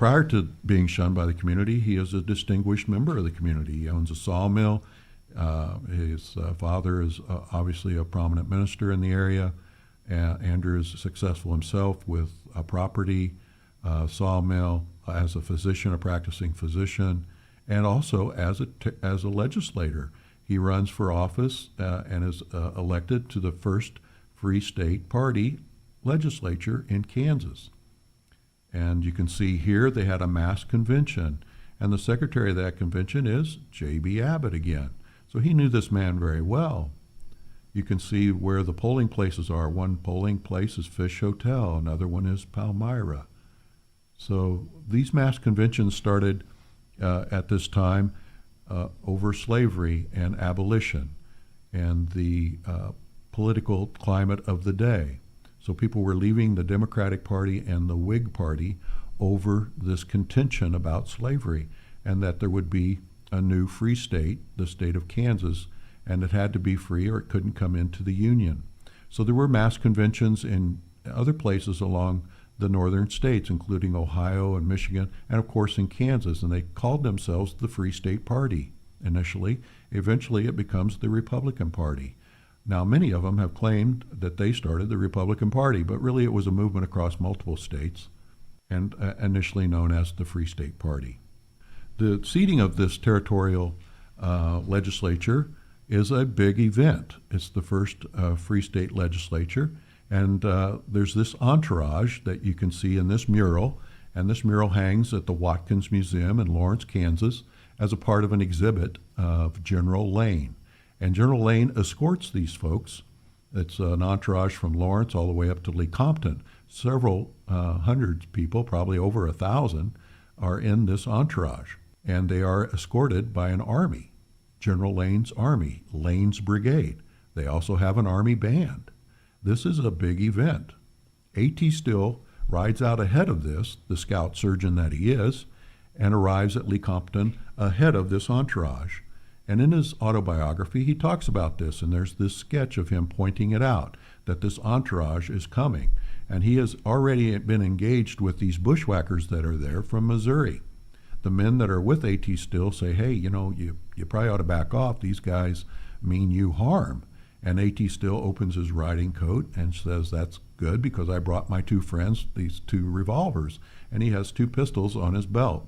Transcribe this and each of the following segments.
Prior to being shunned by the community, he is a distinguished member of the community. He owns a sawmill. His father is obviously a prominent minister in the area. Andrew is successful himself with a property, sawmill, as a physician, a practicing physician, and also as a legislator. He runs for office and is elected to the first Free State Party legislature in Kansas. And you can see here they had a mass convention, and the secretary of that convention is J.B. Abbott again. So he knew this man very well. You can see where the polling places are. One polling place is Fish Hotel, another one is Palmyra. So these mass conventions started at this time over slavery and abolition and the political climate of the day. So people were leaving the Democratic Party and the Whig Party over this contention about slavery, and that there would be a new free state, the state of Kansas, and it had to be free or it couldn't come into the Union. So there were mass conventions in other places along the northern states, including Ohio and Michigan, and of course in Kansas, and they called themselves the Free State Party initially. Eventually it becomes the Republican Party. Now, many of them have claimed that they started the Republican Party, but really it was a movement across multiple states and initially known as the Free State Party. The seating of this territorial legislature is a big event. It's the first Free State legislature, and there's this entourage that you can see in this mural, and this mural hangs at the Watkins Museum in Lawrence, Kansas, as a part of an exhibit of General Lane. And General Lane escorts these folks. It's an entourage from Lawrence all the way up to Lecompton. Several hundred people, probably over 1,000, are in this entourage. And they are escorted by an army, General Lane's army, Lane's Brigade. They also have an army band. This is a big event. A.T. Still rides out ahead of this, the scout surgeon that he is, and arrives at Lecompton ahead of this entourage. And in his autobiography, he talks about this, and there's this sketch of him pointing it out, that this entourage is coming. And he has already been engaged with these bushwhackers that are there from Missouri. The men that are with A.T. Still say, hey, you probably ought to back off. These guys mean you harm. And A.T. Still opens his riding coat and says, that's good because I brought my two friends these two revolvers. And he has two pistols on his belt.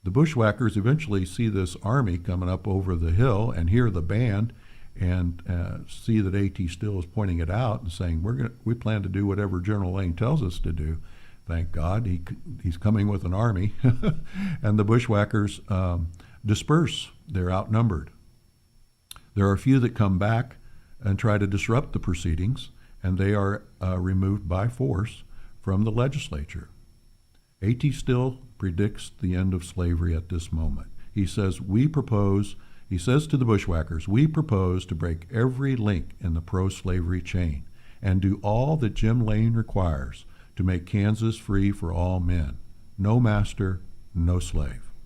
The bushwhackers eventually see this army coming up over the hill and hear the band and see that A.T. Still is pointing it out and saying, we plan to do whatever General Lane tells us to do. Thank God he's coming with an army. And the bushwhackers disperse. They're outnumbered. There are a few that come back and try to disrupt the proceedings, and they are removed by force from the legislature. A.T. Still predicts the end of slavery at this moment. He says to the bushwhackers, we propose to break every link in the pro-slavery chain and do all that Jim Lane requires to make Kansas free for all men. No master, no slave.